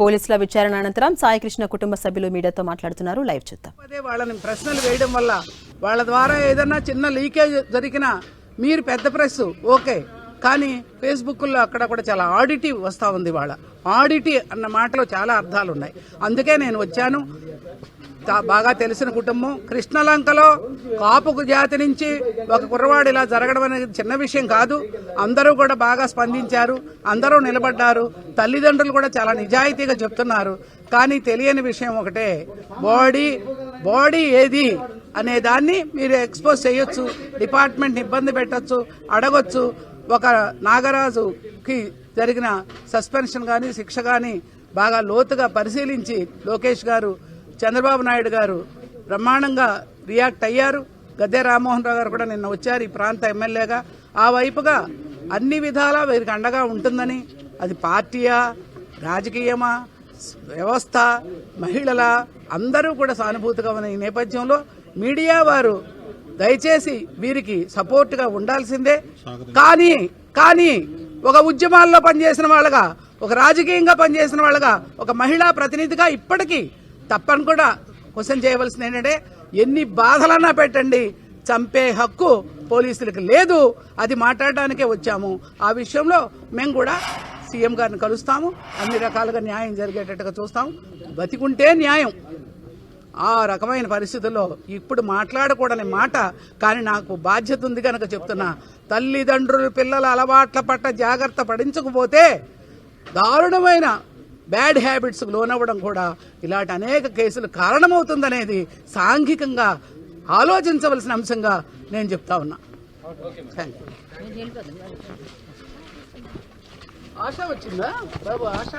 పోలీసుల విచారణ అనంతరం సాయికృష్ణ కుటుంబ సభ్యులు మీడియాతో మాట్లాడుతున్నారు. లైవ్ చూద్దాం. వాళ్ళని ప్రశ్నలు వేయడం వల్ల వాళ్ళ ద్వారా ఏదన్నా చిన్న లీకేజ్ జరిగినా మీరు పెద్ద ప్రెస్ ఓకే, కానీ ఫేస్బుక్లో అక్కడ కూడా చాలా ఆడిటివ్ వస్తూ ఉంది. వాళ్ళ ఆడిటి అన్న మాటలో చాలా అర్థాలు ఉన్నాయి. అందుకే నేను వచ్చాను. బాగా తెలిసిన కుటుంబం కృష్ణలంకలో కాపు జాతి నుంచి ఒక కుర్రవాడు ఇలా జరగడం అనేది చిన్న విషయం కాదు. అందరూ కూడా బాగా స్పందించారు, అందరూ నిలబడ్డారు. తల్లిదండ్రులు కూడా చాలా నిజాయితీగా చెప్తున్నారు. కానీ తెలియని విషయం ఒకటే, బాడీ ఏది అనే దాన్ని మీరు ఎక్స్పోజ్ చేయొచ్చు, డిపార్ట్మెంట్ ఇబ్బంది పెట్టొచ్చు, అడగొచ్చు. ఒక నాగరాజుకి జరిగిన సస్పెన్షన్ గాని శిక్ష గాని బాగా లోతుగా పరిశీలించి లోకేష్ గారు, చంద్రబాబు నాయుడు గారు బ్రహ్మాండంగా రియాక్ట్ అయ్యారు. గద్దె రామ్మోహన్ రావు గారు కూడా నిన్న వచ్చారు ఈ ప్రాంత ఎమ్మెల్యేగా. ఆ వైపుగా అన్ని విధాలా వీరికి అండగా ఉంటుందని, అది పార్టీయా, రాజకీయమా, వ్యవస్థ, మహిళల అందరూ కూడా సానుభూతిగా ఉన్న ఈ నేపథ్యంలో మీడియా వారు దయచేసి వీరికి సపోర్ట్ గా ఉండాల్సిందే. కానీ ఒక ఉద్యమాల్లో పనిచేసిన వాళ్ళగా, ఒక రాజకీయంగా పనిచేసిన వాళ్ళగా, ఒక మహిళా ప్రతినిధిగా ఇప్పటికీ తప్పని కూడా క్వశ్చన్ చేయవలసింది ఏంటంటే, ఎన్ని బాధలన్నా పెట్టండి, చంపే హక్కు పోలీసులకు లేదు. అది మాట్లాడడానికే వచ్చాము. ఆ విషయంలో మేము కూడా సీఎం గారిని కలుస్తాము, అన్ని రకాలుగా న్యాయం జరిగేటట్టుగా చూస్తాము. బతికుంటే న్యాయం. ఆ రకమైన పరిస్థితుల్లో ఇప్పుడు మాట్లాడకూడని మాట, కానీ నాకు బాధ్యత ఉంది కనుక చెప్తున్నా. తల్లిదండ్రులు పిల్లల అలవాట్ల పట్ల జాగ్రత్త పడించకపోతే దారుణమైన బ్యాడ్ హ్యాబిట్స్ లోనవ్వడం కూడా ఇలాంటి అనేక కేసులు కారణమవుతుందనేది సాంఘికంగా ఆలోచించవలసిన అంశంగా నేను చెప్తా ఉన్నా. ఆశ వచ్చిందా బాబు? ఆశ